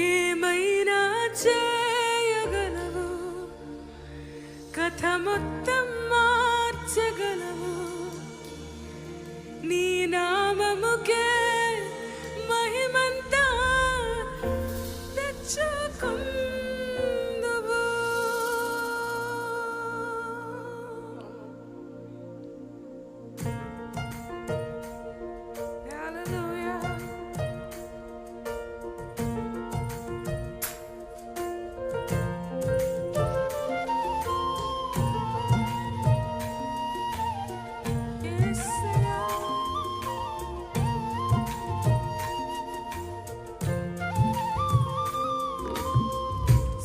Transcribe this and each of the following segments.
ఏమైనా చేయగలవు, కథ మొత్తం మార్చగలవు. నీ నామముకే మహిమంతా తెచ్చుకుందువు.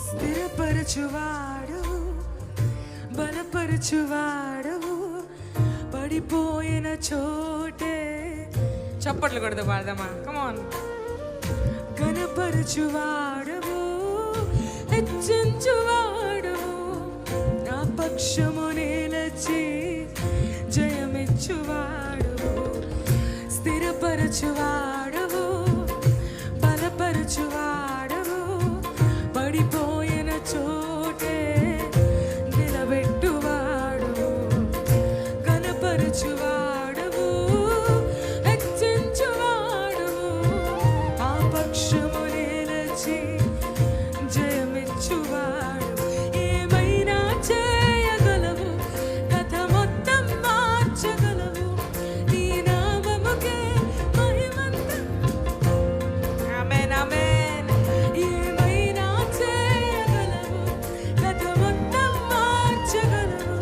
స్థిరపరచువాడు, బలపరచువాడు, పడిపోయిన చోటే చప్పట్లు కొడదు పాడదామా, కమాన్. కనపరచువాడవు, హెచ్చించువాడవు, నా పక్షము నిలచి జయమిచ్చువాడవు. స్థిరపరచువాడవు, బలపరచువాడవు, పడిపోయిన చోటే నిలబెట్టువాడు. కనపరచువాడవు, హెచ్చించువాడవు, ఆ పక్షము నిలచి జయమిచ్చువాడు. ఏమైనా చేయగలవు, కథ మొత్తం మార్చగలవు. నీ నామముకే మహిమంతా. ఆమేన్, ఆమేన్. ఏమైనా చేయగలవు, కథ మొత్తం మార్చగలవు.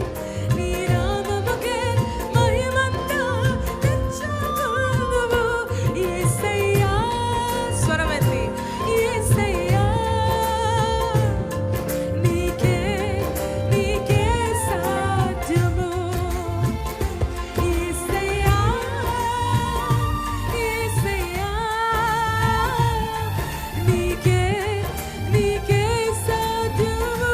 నీ నామముకే మహిమంతా తెచ్చుకుందువు. యేసయ్యా, స్వరమెత్తి, యేసయ్యా, నీకే నీకే సాధ్యము. యేసయ్యా, యేసయ్యా, నీకే నీకే సాధ్యము.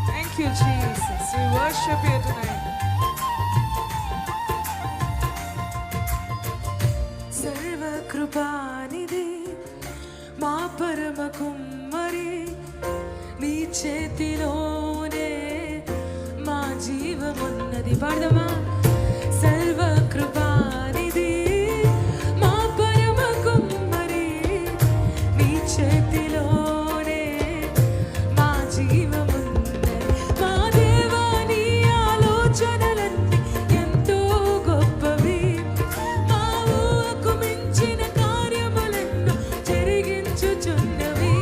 Thank you, Jesus. We worship you tonight. సర్వకృపానిధి, మా పరమ కుమ్మరి, నీ చేతిలోనే మా జీవమున్నది. పాడదామా. సర్వకృపానిధి, మా పరమ కుమ్మరి, నీ చేతిలోనే మా జీవమున్నది. మా దేవా, నీ ఆలోచనలన్నీ ఎంతో గొప్పవి. మా ఊహకు మించిన కార్యములెన్నో జరిగించుచున్నవి.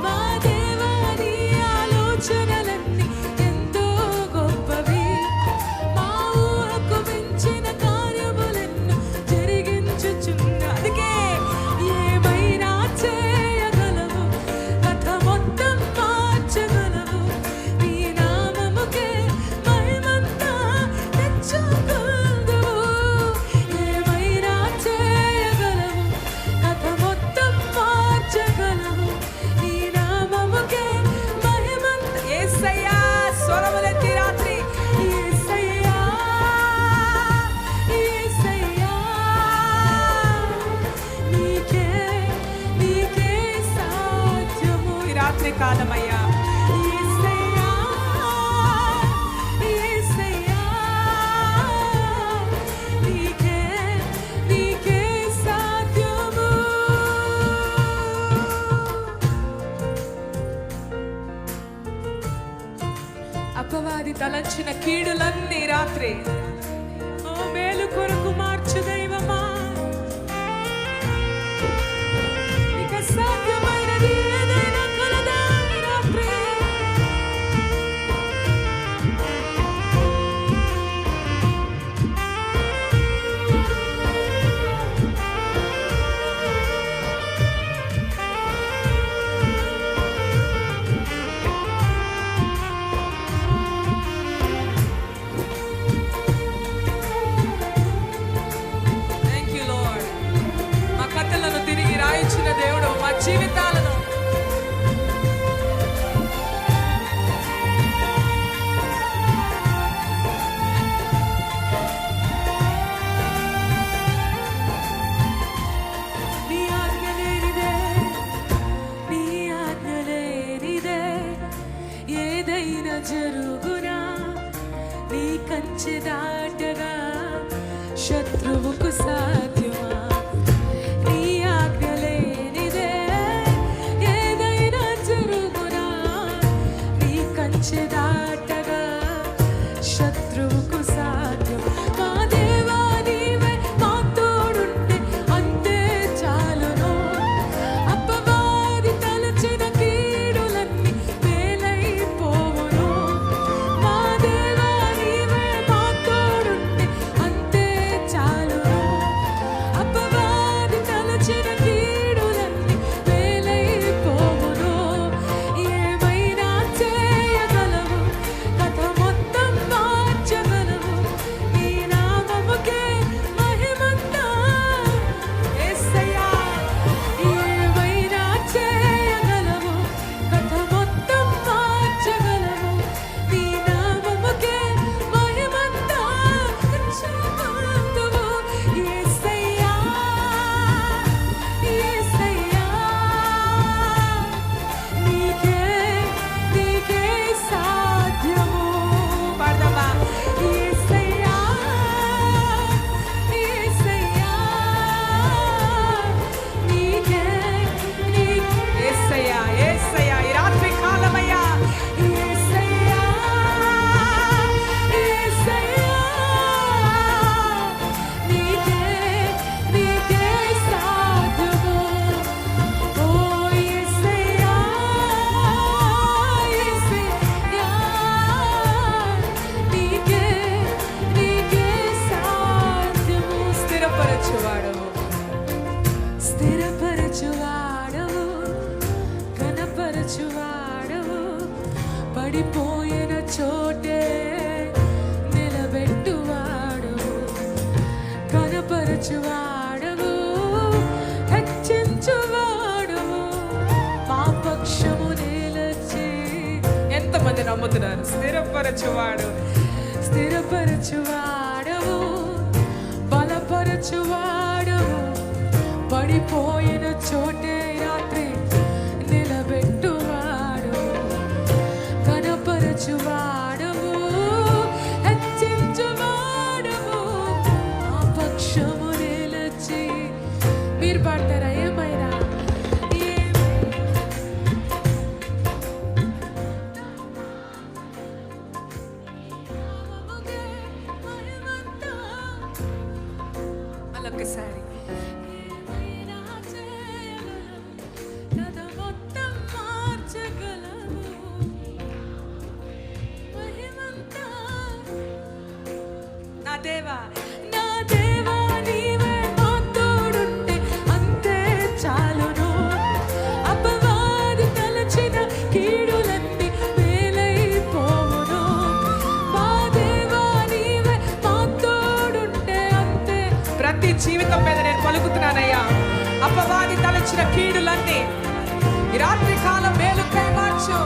మా దేవా, నీ ఆలోచనలన్నీ ఎంతో గొప్పవి. మా ఊహకు మించిన కార్యములెన్నో జరిగించుచున్న. అందుకే ఏమైనా చేయగలవు, కథ మొత్తం మార్చగలవు. నీ నామముకే మహిమంతా తెచ్చుకుందువు. ఏమైనా చేయగలవు, కథ మొత్తం మార్చగలవు. నీ నామముకే మహిమంతా. యేసయ్యా, స్వరములెత్తి రాత్రి, యేసయ్యా, యేసయ్యా, నీకే నీకే సాధ్యము. ఈ రాత్రి కాలమయ్యా. యేసయ్యా, యేసయ్యా, నీకే నీకే సాధ్యము. అపవాది తలంచిన కీడులన్నీ రాత్రి ఓ మేలు కొరకు మార్చు దైవమా. నీకు సాధ్యమైనది ఏదైనా కలదా ఈ రాత్రి. ఏదైనా జరుగునా నీ కంచె దాటగా శత్రువుకు సాధ్యమా నీ ఆజ్ఞ లేనిదే ఏదైనా జరుగునా నీ కంచె దాటగా శత్రువుకు సాధ్యం మా దేవా నీవే మా తోడుంటే అంతే చాలును అపవాది తలచిన కీడులన్నీ మేలైపోవును మా దేవా నీవే మా తోడుంటే అంతే చాలును అపవాది తలచిన కీడులన్నీ మేలైపోవును ఏమైనా చేయగలవు కథ మొత్తం మార్చగలవు నీ నామముకే మహిమంతా యేసయ్యా ఏమైనా చేయగలవు కథ మొత్తం మార్చగలవు నీ నామముకే మహిమంతా రక్షణవంతువు యేసయ్యా యేసయ్యా నీకే సాధ్యము పాడదామా యేసయ్యా యేసయ్యా నీకే యేసయ్యా యేసయ్యా ఈ రాత్రి కాలమయ్యా యేసయ్యా యేసయ్యా నీకే సాధ్యము ఓ యేసయ్యా యేసయ్యా నీకే సాధ్యము స్థిరపరచువాడవు కనపరచువాడవు పడిపోయిన చోటే నిలబెట్టువాడవు కనపరచువాడవు హెచ్చించువాడవు మా పక్షము నిలచి ఎంతమంది నమ్ముతున్నారు స్థిరపరచువాడవు బలపరచువాడవు పడిపోయిన చోటే రాత్రి నిలబెట్టువాడు కనపరచువాడవు హెచ్చించువాడవు ఆ పక్షము నిలచి మీరు పాడతారా ఏమైనా మళ్ళొక్కసారి నా దేవా నీవే మా తోడుంటే అంతే చాలును అపవాది తలచిన కీడులన్నీ మేలైపోవును మా దేవా నీవే మా తోడుంటే అంతే ప్రతి జీవితం మీద నేను పలుకుతున్నానయ్యా అపవాది తలచిన కీడులన్నీ ఈ రాత్రి కాలం మేలుకై మార్చు